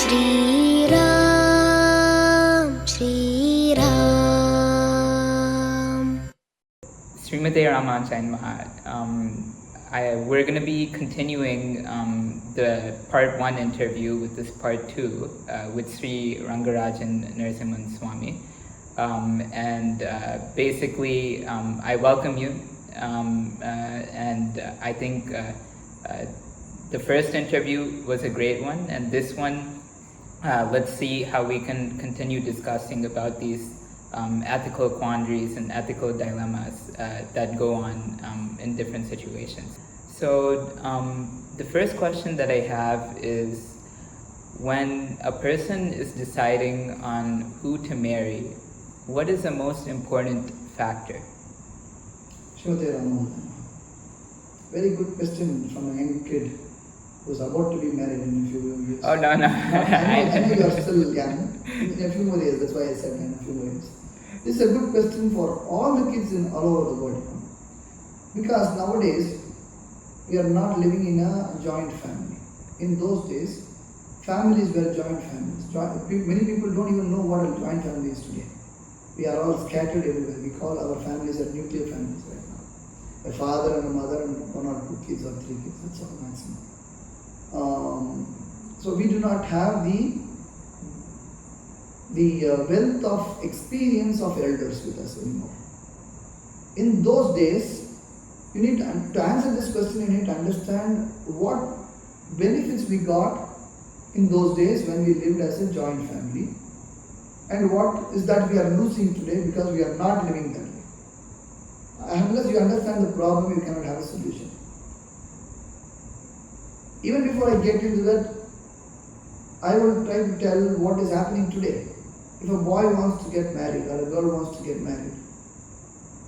Shri Ram, Shri Ram. Srimate Ramanujan Maha. We're going to be continuing the part 1 interview with this part 2 with Sri Rangarajan Narasimhan Swami. Basically, I welcome you. I think the first interview was a great one, and this one, let's see how we can continue discussing about these ethical quandaries and ethical dilemmas that go on in different situations. So the first question that I have is, when a person is deciding on who to marry, what is the most important factor? Srimate Ramanujan. Very good question from a young kid who's about to be married in a few years. Oh, no. I know you are still young. In a few more years, that's why I said in a few more years. This is a good question for all the kids in all over the world. Because nowadays, we are not living in a joint family. In those days, families were joint families. Many people don't even know what a joint family is today. We are all scattered everywhere. We call our families as nuclear families right now. A father and a mother and 1 or 2 kids or 3 kids, that's all maximum. So we do not have the wealth of experience of elders with us anymore. In those days, you need to answer this question, you need to understand what benefits we got in those days when we lived as a joint family, and what is that we are losing today because we are not living that way. Unless you understand the problem, you cannot have a solution. Even before I get into that, I will try to tell what is happening today. If a boy wants to get married or a girl wants to get married,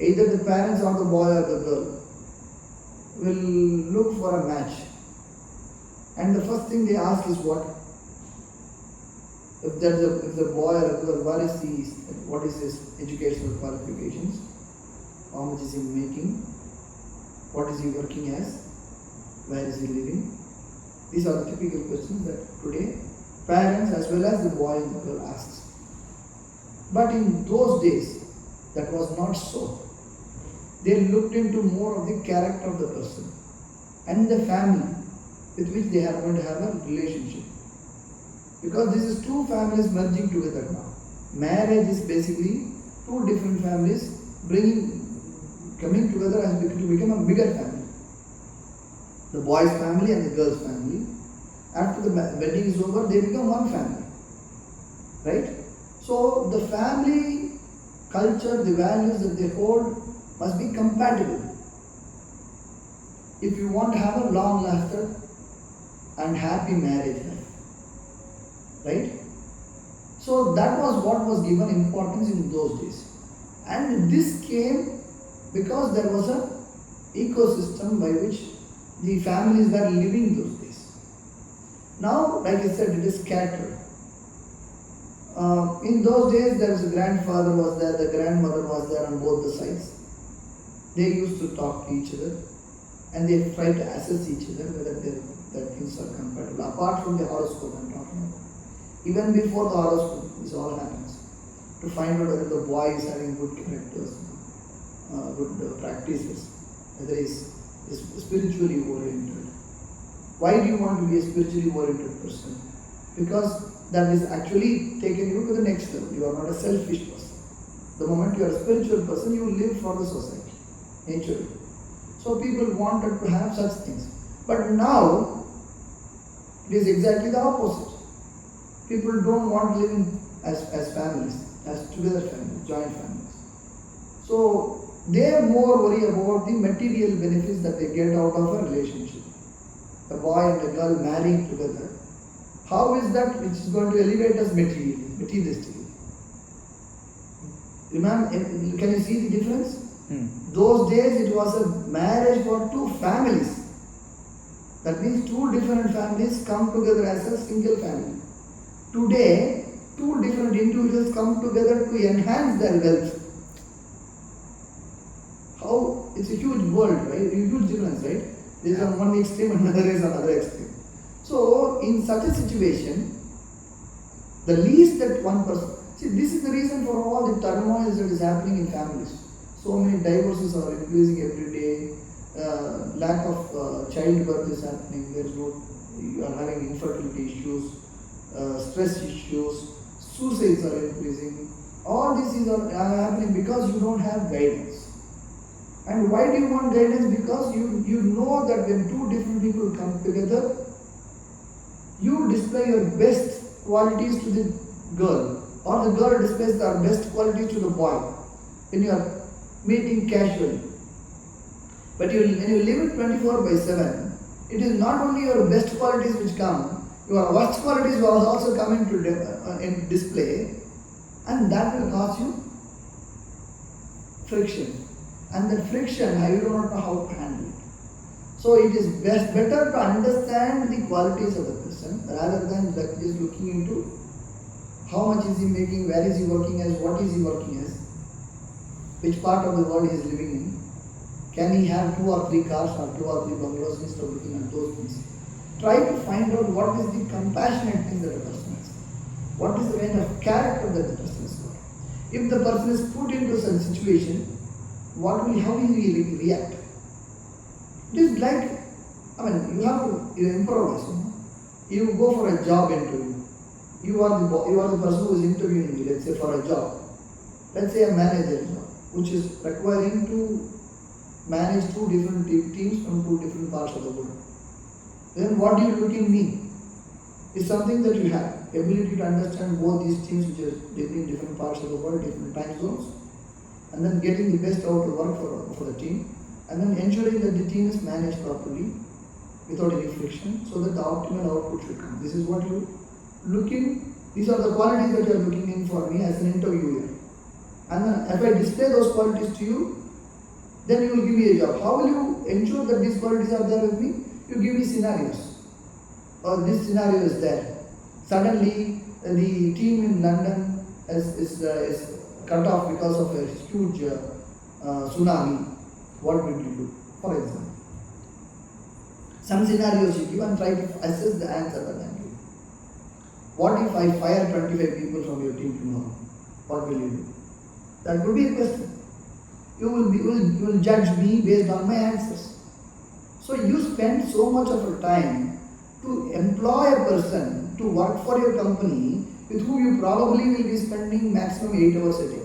either the parents or the boy or the girl will look for a match. And the first thing they ask is what? If the boy or a girl, what is his educational qualifications? How much is he making? What is he working as? Where is he living? These are the typical questions that today parents as well as the boy and the girl asks. But in those days, that was not so. They looked into more of the character of the person and the family with which they are going to have a relationship. Because this is 2 families merging together now. Marriage is basically 2 different families coming together and to become a bigger family. The boy's family and the girl's family. After the wedding is over, they become one family. Right? So the family culture, the values that they hold must be compatible. If you want to have a long lasting and happy marriage life. Right? So that was what was given importance in those days. And this came because there was an ecosystem by which the families were living those days. Now, like I said, it is scattered. In those days, there was a grandfather was there, the grandmother was there on both the sides. They used to talk to each other and they try to assess each other whether their things are compatible. Apart from the horoscope I'm talking about. Even before the horoscope, this all happens. To find out whether the boy is having good characters, good practices, whether he is spiritually oriented. Why do you want to be a spiritually oriented person? Because that is actually taking you to the next level. You are not a selfish person. The moment you are a spiritual person, you will live for the society, naturally. So people wanted to have such things. But now, it is exactly the opposite. People don't want to live as families, as together families, joint families. So they are more worried about the material benefits that they get out of a relationship. The boy and the girl marrying together. How is that which is going to elevate us materialistically? Remember, can you see the difference? Those days it was a marriage for 2 families. That means 2 different families come together as a single family. Today, 2 different individuals come together to enhance their wealth. How? It's a huge world, right? A huge difference, right? There is on one extreme and another is another extreme. So, in such a situation, The least that one person. See, this is the reason for all the turmoil that is happening in families. So many divorces are increasing every day. Lack of childbirth is happening. You are having infertility issues, stress issues, suicides are increasing. All these are happening because you don't have guidance. And why do you want guidance? Because you know that when two different people come together, you display your best qualities to the girl, or the girl displays their best qualities to the boy when you are meeting casually. But when you live it 24/7, it is not only your best qualities which come, your worst qualities will also come in display, and that will cause you friction. And that friction, I do not know how to handle it. So it is better to understand the qualities of the person rather than just looking into how much is he making, where is he working as, what is he working as, which part of the world he is living in. Can he have 2 or 3 cars or 2 or 3 bungalows instead of looking at those things? Try to find out what is the compassionate thing that a person has. What is the kind of character that the person has got. If the person is put into such situation, how will he react? It is like, you have to improvise. You go for a job interview. You are the person who is interviewing you, let's say for a job. Let's say a manager job, which is requiring to manage 2 different teams from 2 different parts of the world. Then what do you look in me? It's something that you have, ability to understand both these teams which are living in different parts of the world, different time zones, and then getting the best out of work for the team, and then ensuring that the team is managed properly without any friction so that the optimal output should come. This is what you look in. These are the qualities that you are looking in for me as an interviewer. And then if I display those qualities to you, then you will give me a job. How will you ensure that these qualities are there with me? You give me scenarios. Or this scenario is there. Suddenly, the team in London is cut off because of a huge tsunami. What will you do? For example, some scenarios you give and try to assess the answer that I give. What if I fire 25 people from your team tomorrow? What will you do? That would be a question. You will judge me based on my answers. So you spend so much of your time to employ a person to work for your company with whom you probably will be spending maximum 8 hours a day.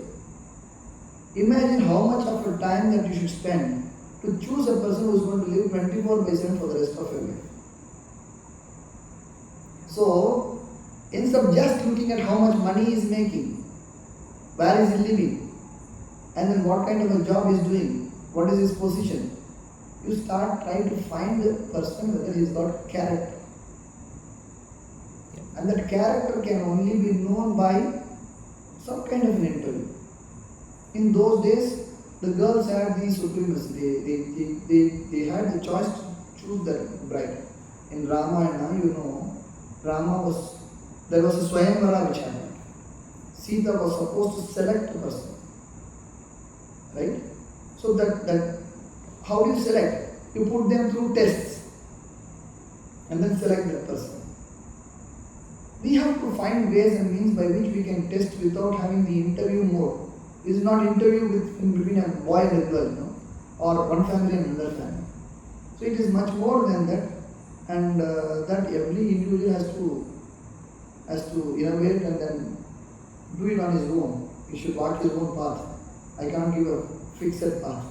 Imagine how much of your time that you should spend to choose a person who is going to live 24/7 for the rest of your life. So, instead of just looking at how much money he is making, where is he living, and then what kind of a job he is doing, what is his position, you start trying to find the person whether he has got character. And that character can only be known by some kind of an interview. In those days, the girls had the supremacy. They had the choice to choose their bride. In Ramayana, there was a Swayamvara which happened. Sita was supposed to select a person. Right? So that how do you select? You put them through tests and then select that person. We have to find ways and means by which we can test without having the interview mode. This is not interview between a boy and a girl, or one family and another family. So it is much more than that, and that every individual has to innovate and then do it on his own. He should walk his own path. I can't give a fixed path.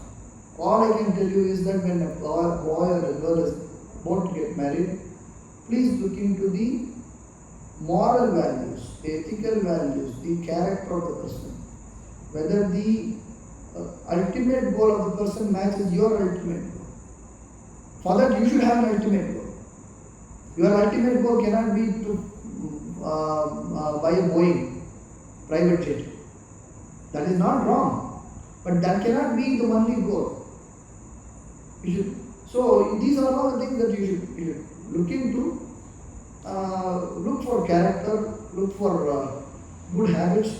All I can tell you is that when a boy or a girl is about to get married, please look into the moral values, the ethical values, the character of the person. Whether the ultimate goal of the person matches your ultimate goal. For that, you should have an ultimate goal. Your ultimate goal cannot be to buy a Boeing private jet. That is not wrong, but that cannot be the only goal. So these are all the things that you should look into. Look for character, look for good habits.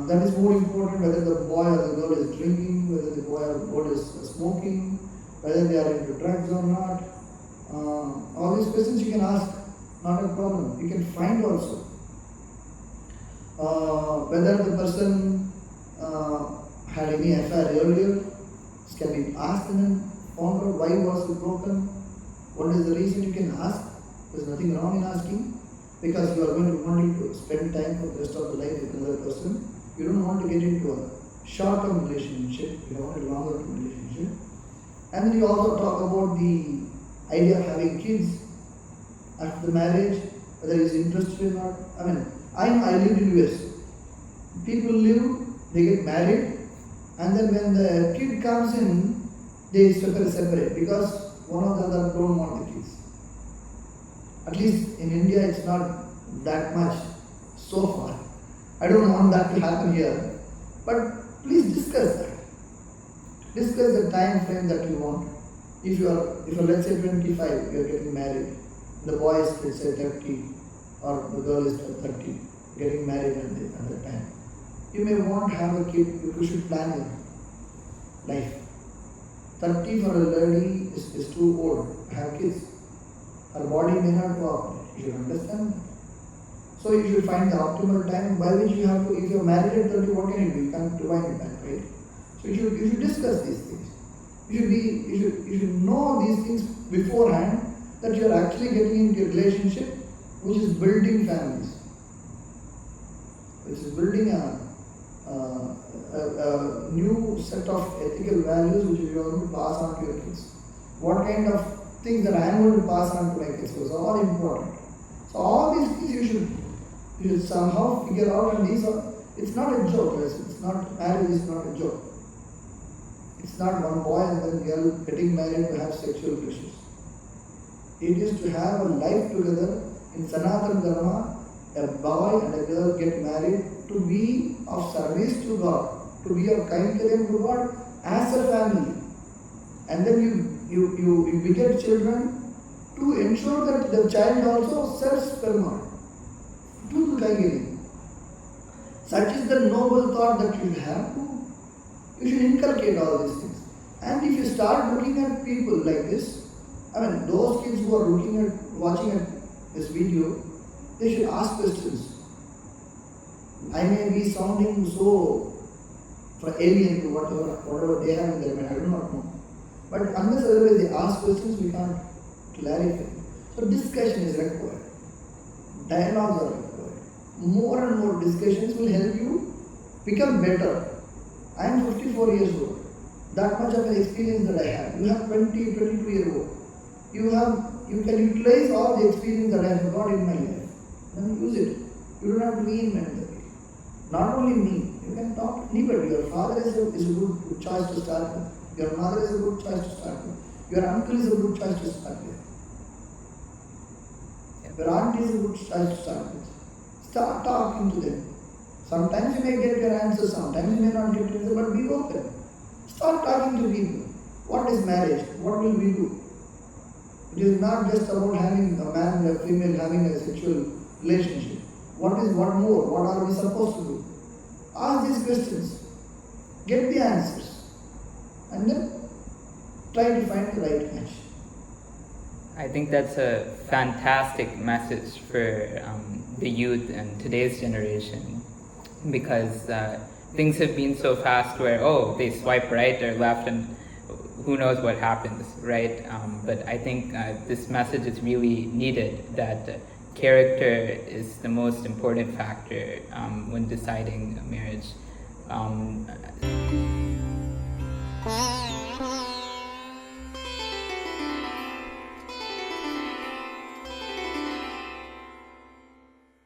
That is more important, whether the boy or the girl is drinking, whether the boy or the girl is smoking, whether they are into drugs or not. All these questions you can ask, not a problem. You can find also. Whether the person had any affair earlier, it can be asked and found out why was it broken, what is the reason. You can ask. There's nothing wrong in asking, because you are going to want to spend time for the rest of the life with another person. You don't want to get into a short-term relationship, you want a longer-term relationship. And then you also talk about the idea of having kids after the marriage, whether he's interested or not. I lived in US. People live, they get married, and then when the kid comes in, they separate because one or the other don't want the kids. At least in India, it's not that much so far. I don't want that to happen here, but please discuss that. Discuss the time frame that you want. If you are let's say 25, you are getting married. The boy is let's say 30, or the girl is 30, getting married at that time. You may want to have a kid. You should plan your life. 30 for a lady is too old to have kids. Her body may not cooperate. You should understand that. So you should find the optimal time by which you have to, if you are married at 30, what can you do? You can't rewind it back, right? So you should discuss these things. You should know these things beforehand, that you are actually getting into a relationship which is building families, which is building a new set of ethical values which you are going to pass on to your kids. What kind of things that I am going to pass on to my kids was all important. So all these things you should somehow figure out, and it's not a joke. Marriage is not a joke. It's not one boy and then girl getting married to have sexual relations. It is to have a life together. In Sanatana Dharma, a boy and a girl get married to be of service to God, to be of kainkariam to God as a family. And then you beget children to ensure that the child also serves Perumal, to the kainkariam. Such is the noble thought that you have to. You should inculcate all these things. And if you start looking at people like this, those kids who are watching this video, they should ask questions. I may be sounding so alien to whatever they have in their mind, I do not know. But unless otherwise they ask questions, we can't clarify. So discussion is required. Dialogues are required. More and more discussions will help you become better. I am 54 years old. That much of an experience that I have. You have 20, 22 years old. You can utilize all the experience that I have got in my life. Then use it. You do not reinvent the wheel. Not only me. You can talk to anybody. Your father is a good choice to start with. Your mother is a good choice to start with. Your uncle is a good choice to start with. Your aunt is a good choice to start with. Start talking to them. Sometimes you may get your answer, sometimes you may not get your answer, but be open. Start talking to people. What is marriage? What will we do? It is not just about having a man and a female having a sexual relationship. What more? What are we supposed to do? Ask these questions. Get the answers. And then try to find the right match. I think that's a fantastic message for the youth and today's generation, because things have been so fast where, they swipe right or left and who knows what happens, right? But I think this message is really needed, that character is the most important factor when deciding a marriage.